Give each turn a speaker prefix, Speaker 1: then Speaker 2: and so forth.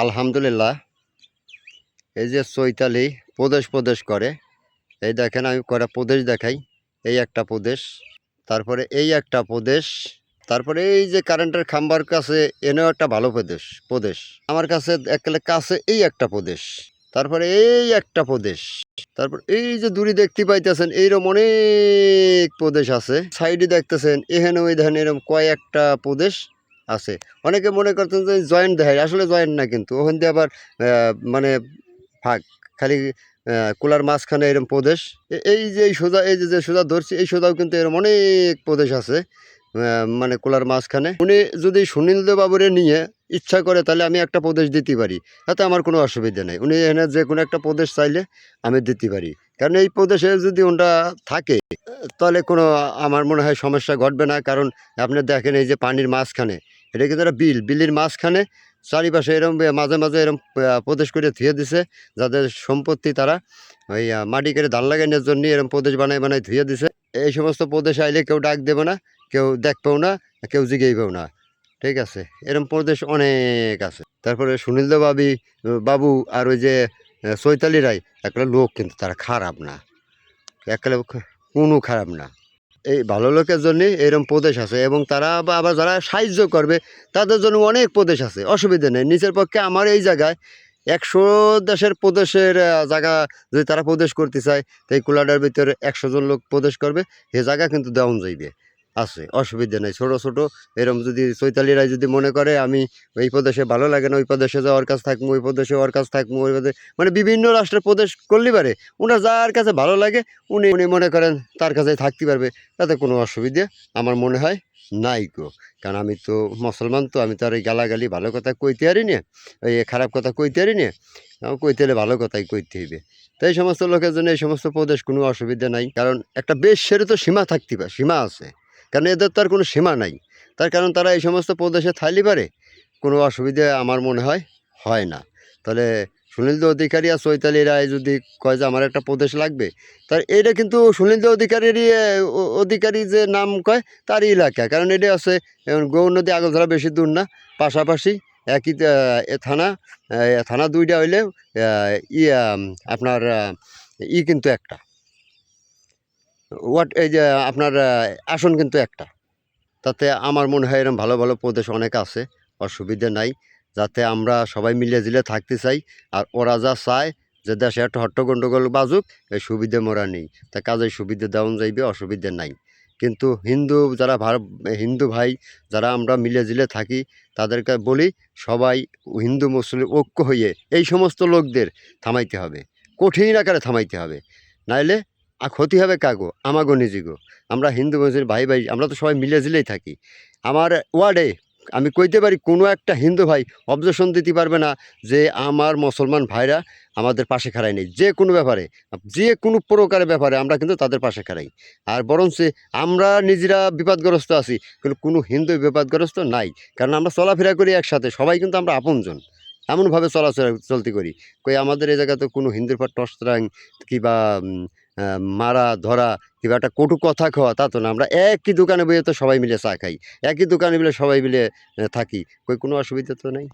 Speaker 1: আলহামদুলিল্লাহ। এই যে চৈতালি প্রদেশ প্রদেশ করে, এই দেখেন আমি কয়টা প্রদেশ দেখাই। এই একটা প্রদেশ, তারপরে এই একটা প্রদেশ, তারপরে এই যে কারেন্টের খাম্বার কাছে এনেও একটা ভালো প্রদেশ প্রদেশ আমার কাছে একেবারে কাছে এই একটা প্রদেশ, তারপরে এই একটা প্রদেশ, তারপর এই যে দূরে দেখতে পাইতেছেন এইরকম অনেক প্রদেশ আছে। সাইডে দেখতেছেন এখানে ওই ধান এরকম কয়েকটা প্রদেশ আছে। অনেকে মনে করতেন যে জয়েন্ট দেখায়, আসলে জয়েন্ট না, কিন্তু ওখান দিয়ে আবার মানে ভাগ খালি কুলার মাঝখানে এরকম প্রদেশ। এই যে এই সোজা, এই যে সোজা ধরছি এই সোজাও কিন্তু এরকম অনেক প্রদেশ আছে মানে কুলার মাঝখানে। উনি যদি সুনীলদেব বাবুরে নিয়ে ইচ্ছা করে তাহলে আমি একটা প্রদেশ দিতে পারি, তাতে আমার কোনো অসুবিধা নেই। উনি এখানে যে কোনো একটা প্রদেশ চাইলে আমি দিতে পারি, কারণ এই প্রদেশে যদি ওটা থাকে তাহলে কোনো আমার মনে হয় সমস্যা ঘটবে না। কারণ আপনি দেখেন এই যে পানির মাঝখানে, এটা কিন্তু একটা বিলের মাঝখানে চারিপাশে এরম মাঝে মাঝে এরম প্রদেশ করে ধুয়ে দিছে, যাদের সম্পত্তি তারা ওই মাটি কেটে ধান লাগানোর জন্য এরম প্রদেশ বানায় বানায় ধুয়ে দিছে। এই সমস্ত প্রদেশ আইলে কেউ ডাক দেবে না, কেউ দেখবেও না, কেউ জিগেইবেও না। ঠিক আছে, এরম প্রদেশ অনেক আছে। তারপরে সুনীলদা বাবু আর ওই যে চৈতালি রায় একটা লোক, কিন্তু তারা খারাপ না, একেবারে কোনো খারাপ না। এই ভালো লোকের জন্যে এরকম প্রদেশ আছে, এবং তারা আবার যারা সাহায্য করবে তাদের জন্য অনেক প্রদেশ আছে, অসুবিধা নেই। নিজের পক্ষে আমার এই জায়গায় 100 দেশের প্রদেশের জায়গা যদি তারা প্রদেশ করতে চায়, তো এই কুলাডার ভিতরে 100 জন লোক প্রদেশ করবে, সে জায়গা কিন্তু দেওয়ান যাইবে, আছে, অসুবিধা নেই। ছোট ছোট এরকম যদি চৈতালিরাই যদি মনে করে আমি এই প্রদেশে ভালো লাগে না, ওই প্রদেশে যাওয়ার কাছে থাকবো, ওই প্রদেশে ওর কাছে থাকবো, ওই প্রদেশে মানে বিভিন্ন রাষ্ট্রের প্রদেশ করলে পারে, ওনার যার কাছে ভালো লাগে উনি উনি মনে করেন তার কাছে থাকতে পারবে, তাতে কোনো অসুবিধা আমার মনে হয় নাই গো। কারণ আমি তো মুসলমান, তো আমি তো আর এই গালাগালি ভালো কথা কইতে পারি না, এই খারাপ কথা কইতে পারি না, কইতে হলে ভালো কথাই কইতে হইবে। তো এই সমস্ত লোকের জন্য এই সমস্ত প্রদেশ কোনো অসুবিধা নাই, কারণ একটা দেশেরও তো সীমা থাকতে পারে, সীমা আছে, কারণ এদের তো আর কোনো সীমা নাই। তার কারণ তারা এই সমস্ত প্রদেশে থাইলে পারে, কোনো অসুবিধা আমার মনে হয় হয় না। তাহলে সুনীলদা অধিকারী আর চৈতালি রায় যদি কয় যে আমার একটা প্রদেশ লাগবে, তার এটা কিন্তু সুনীলদা অধিকারীরই অধিকারী যে নাম কয় তারই এলাকা, কারণ এটা আছে গৌর নদী আগলঝাড়া বেশি দূর না, পাশাপাশি একই থানা, থানা দুইটা হইলে আপনার কিন্তু একটা এই যে আপনার আসন কিন্তু একটা। তাতে আমার মনে হয় এরকম ভালো ভালো প্রদেশ অনেক আছে, অসুবিধে নাই। যাতে আমরা সবাই মিলে জিলে থাকতে চাই, আর ওরা যা চায় যে দেশে একটা হট্টগণ্ডগোল বাজুক, এই সুবিধে মোরা নেই, তা কাজের সুবিধে দেওয়া যাইবে, অসুবিধে নাই। কিন্তু হিন্দু যারা হিন্দু ভাই যারা আমরা মিলে জিলে থাকি, তাদেরকে বলি সবাই হিন্দু মুসলিম ঐক্য হয়ে এই সমস্ত লোকদের থামাইতে হবে, কঠিন আকারে থামাইতে হবে, নাইলে ক্ষতি হবে কাগো, আমাগো নিজেগো। আমরা হিন্দু মুসলিম ভাই ভাই, আমরা তো সবাই মিলে জিলেই থাকি। আমার ওয়ার্ডে আমি কইতে পারি কোনো একটা হিন্দু ভাই অবজেকশন দিতে পারবে না যে আমার মুসলমান ভাইরা আমাদের পাশে খাড়ায় নেই। যে কোনো ব্যাপারে, যে কোনো প্রকারের ব্যাপারে আমরা কিন্তু তাদের পাশে খাড়াই। আর বরঞ্চ আমরা নিজেরা বিপদগ্রস্ত আছি, কিন্তু কোনো হিন্দু বিপদগ্রস্ত নাই, কারণ আমরা চলাফেরা করি একসাথে, সবাই কিন্তু আমরা আপনজন, এমনভাবে চলতি করি। কই আমাদের এই জায়গাতে কোনো হিন্দুর পর টসরাং কিংবা মারা ধরা কিংবা একটা কটু কথা খাওয়া, তা তো না। আমরা একই দোকানে বইয়ে তো সবাই মিলে চা খাই, একই দোকানে মিলে সবাই মিলে থাকি, কই কোনো অসুবিধা তো নাই।